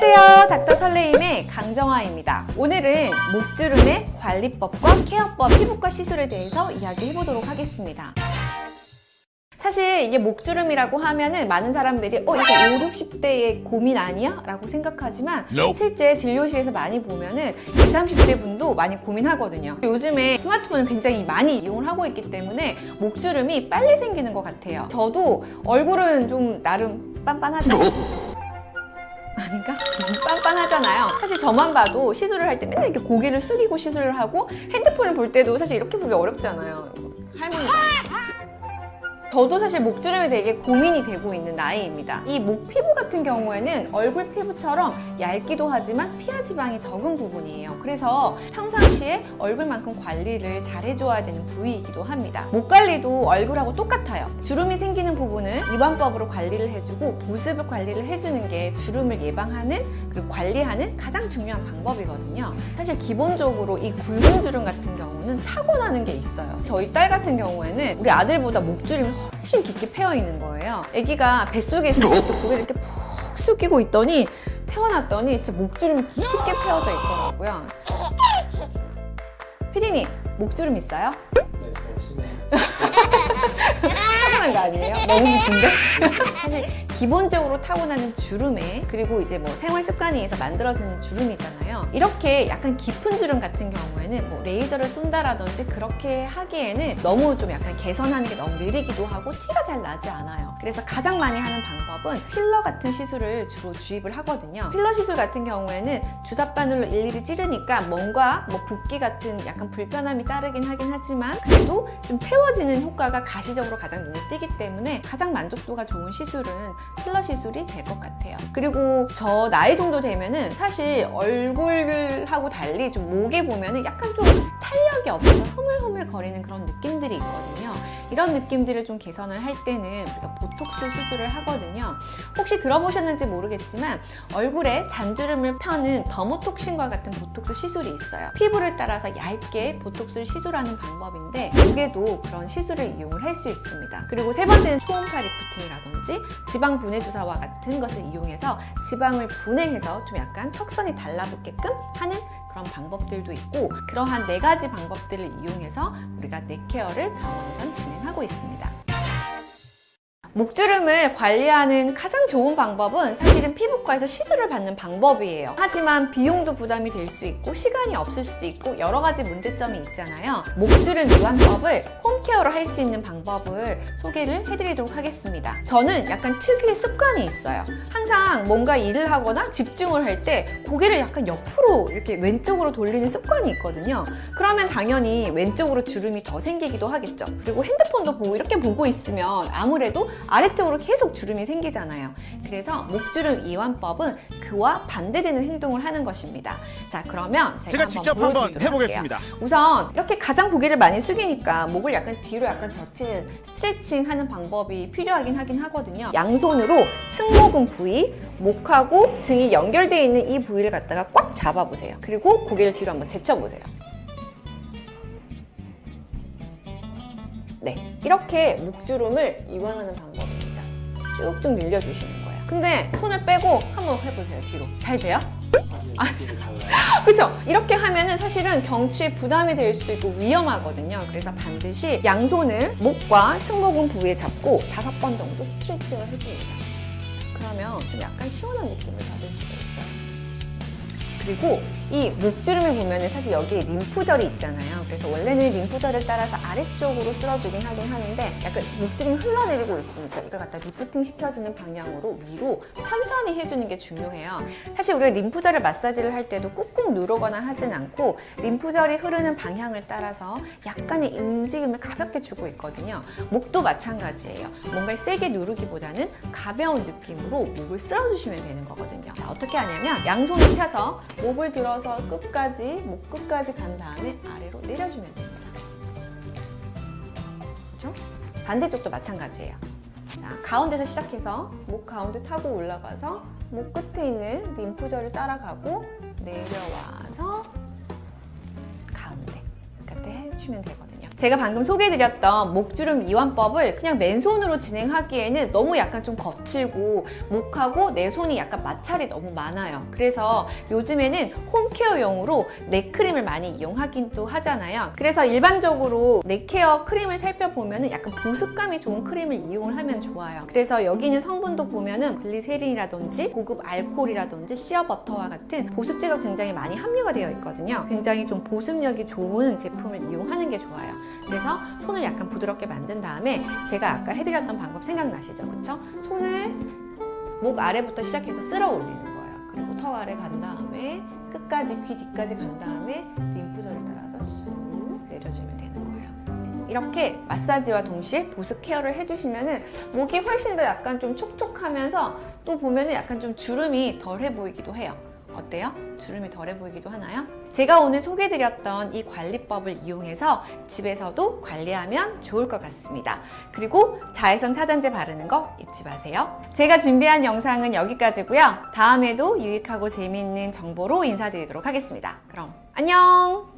안녕하세요. 닥터 설레임의 강정화입니다. 오늘은 목주름의 관리법과 케어법, 피부과 시술에 대해서 이야기해보도록 하겠습니다. 사실 이게 목주름이라고 하면은 많은 사람들이 이거 5, 60대의 고민 아니야? 라고 생각하지만 실제 진료실에서 많이 보면은 20, 30대 분도 많이 고민하거든요. 요즘에 스마트폰을 굉장히 많이 이용을 하고 있기 때문에 목주름이 빨리 생기는 것 같아요. 저도 얼굴은 좀 나름 빤빤하죠? 아닌가? 빤빤하잖아요. 사실 저만 봐도 시술을 할 때 맨날 이렇게 고개를 숙이고 시술을 하고 핸드폰을 볼 때도 사실 이렇게 보기 어렵잖아요. 할머니가. 저도 사실 목주름에 되게 고민이 되고 있는 나이입니다. 이 목 피부 같은 경우에는 얼굴 피부처럼 얇기도 하지만 피하 지방이 적은 부분이에요. 그래서 평상시에 얼굴만큼 관리를 잘 해줘야 되는 부위이기도 합니다. 목 관리도 얼굴하고 똑같아요. 주름이 생기는 부분은 이완법으로 관리를 해주고 보습을 관리를 해주는 게 주름을 예방하는 그리고 관리하는 가장 중요한 방법이거든요. 사실 기본적으로 이 굵은 주름 같은 경우는 타고나는 게 있어요. 저희 딸 같은 경우에는 우리 아들보다 목주름이 훨씬 깊게 패여 있는 거예요. 아기가 뱃속에 있을 때도 고개를 이렇게 푹 숙이고 있더니 태어났더니 진짜 목주름이 깊게 패여져 있더라고요. 피디님, 목주름 있어요? 네, 저 심해요. 타고난 거 아니에요? 너무 깊은데? 사실 기본적으로 타고나는 주름에 그리고 이제 뭐 생활 습관에 의해서 만들어지는 주름이잖아요. 이렇게 약간 깊은 주름 같은 경우에는 뭐 레이저를 쏜다라든지 그렇게 하기에는 너무 좀 약간 개선하는 게 너무 느리기도 하고 티가 잘 나지 않아요. 그래서 가장 많이 하는 방법은 필러 같은 시술을 주로 주입을 하거든요. 필러 시술 같은 경우에는 주사바늘로 일일이 찌르니까 뭔가 뭐 붓기 같은 약간 불편함이 따르긴 하긴 하지만 그래도 좀 채워지는 효과가 가시적으로 가장 눈에 띄기 때문에 가장 만족도가 좋은 시술은 필러 시술이 될 것 같아요. 그리고 저 나이 정도 되면은 사실 얼굴하고 달리 좀 목에 보면은 약간 좀 탄력이 없어서 흐물흐물 거리는 그런 느낌들이 있거든요. 이런 느낌들을 좀 개선을 할 때는 우리가 보톡스 시술을 하거든요. 혹시 들어보셨는지 모르겠지만 얼굴에 잔주름을 펴는 더모톡신과 같은 보톡스 시술이 있어요. 피부를 따라서 얇게 보톡스를 시술하는 방법인데 목에도 그런 시술을 이용을 할 수 있습니다. 그리고 세 번째는 초음파 리프팅이라든지 지방 분해 주사와 같은 것을 이용해서 지방을 분해해서 좀 약간 턱선이 달라붙게끔 하는 그런 방법들도 있고 그러한 4가지 방법들을 이용해서 우리가 넥 케어를 병원에선 진행하고 있습니다. 목주름을 관리하는 가장 좋은 방법은 사실은 피부과에서 시술을 받는 방법이에요. 하지만 비용도 부담이 될 수 있고 시간이 없을 수도 있고 여러 가지 문제점이 있잖아요. 목주름 이완법을 홈케어로 할 수 있는 방법을 소개를 해드리도록 하겠습니다. 저는 약간 특유의 습관이 있어요. 항상 뭔가 일을 하거나 집중을 할 때 고개를 약간 옆으로 이렇게 왼쪽으로 돌리는 습관이 있거든요. 그러면 당연히 왼쪽으로 주름이 더 생기기도 하겠죠. 그리고 핸드폰도 보고 이렇게 보고 있으면 아무래도 아래쪽으로 계속 주름이 생기잖아요. 그래서 목주름 이완법은 그와 반대되는 행동을 하는 것입니다. 자, 그러면 제가 직접 한번 해보겠습니다. 할게요. 우선 이렇게 가장 고개를 많이 숙이니까 목을 약간 뒤로 약간 젖히는 스트레칭 하는 방법이 필요하긴 하긴 하거든요. 양손으로 승모근 부위, 목하고 등이 연결되어 있는 이 부위를 갖다가 꽉 잡아보세요. 그리고 고개를 뒤로 한번 제쳐보세요. 네, 이렇게 목주름을 이완하는 방법입니다. 쭉쭉 늘려주시는 거예요. 근데 손을 빼고 한번 해보세요, 뒤로. 잘 돼요? 그렇죠? 이렇게 하면은 사실은 경추에 부담이 될 수도 있고 위험하거든요. 그래서 반드시 양손을 목과 승모근 부위에 잡고 5번 정도 스트레칭을 해줍니다. 그러면 좀 약간 시원한 느낌을 받을 수가 있어요. 그리고 이 목주름을 보면 사실 여기에 림프절이 있잖아요. 그래서 원래는 림프절을 따라서 아래쪽으로 쓸어주긴 하긴 하는데 약간 목주름이 흘러내리고 있으니까 이걸 갖다 리프팅 시켜주는 방향으로 위로 천천히 해주는 게 중요해요. 사실 우리가 림프절을 마사지를 할 때도 꾹꾹 누르거나 하진 않고 림프절이 흐르는 방향을 따라서 약간의 움직임을 가볍게 주고 있거든요. 목도 마찬가지예요. 뭔가를 세게 누르기보다는 가벼운 느낌으로 목을 쓸어주시면 되는 거거든요. 자, 어떻게 하냐면 양손을 펴서 목을 들어서 끝까지, 목 끝까지 간 다음에 아래로 내려주면 됩니다. 그렇죠? 반대쪽도 마찬가지예요. 자, 가운데서 시작해서 목 가운데 타고 올라가서 목 끝에 있는 림프절을 따라가고 내려와서 가운데 이렇게 해주면 되거든요. 제가 방금 소개해드렸던 목주름 이완법을 그냥 맨손으로 진행하기에는 너무 약간 좀 거칠고 목하고 내 손이 약간 마찰이 너무 많아요. 그래서 요즘에는 홈케어용으로 넥크림을 많이 이용하긴 또 하잖아요. 그래서 일반적으로 넥케어 크림을 살펴보면 약간 보습감이 좋은 크림을 이용을 하면 좋아요. 그래서 여기 있는 성분도 보면은 글리세린이라든지 고급 알코올이라든지 시어버터와 같은 보습제가 굉장히 많이 함유가 되어 있거든요. 굉장히 좀 보습력이 좋은 제품을 이용하는 게 좋아요. 그래서 손을 약간 부드럽게 만든 다음에 제가 아까 해드렸던 방법 생각나시죠? 그쵸? 손을 목 아래부터 시작해서 쓸어 올리는 거예요. 그리고 턱 아래 간 다음에 끝까지 귀 뒤까지 간 다음에 림프절을 따라서 쑥 내려주면 되는 거예요. 이렇게 마사지와 동시에 보습 케어를 해주시면은 목이 훨씬 더 약간 좀 촉촉하면서 또 보면은 약간 좀 주름이 덜해 보이기도 해요. 어때요? 주름이 덜해 보이기도 하나요? 제가 오늘 소개해드렸던 이 관리법을 이용해서 집에서도 관리하면 좋을 것 같습니다. 그리고 자외선 차단제 바르는 거 잊지 마세요. 제가 준비한 영상은 여기까지고요. 다음에도 유익하고 재미있는 정보로 인사드리도록 하겠습니다. 그럼 안녕!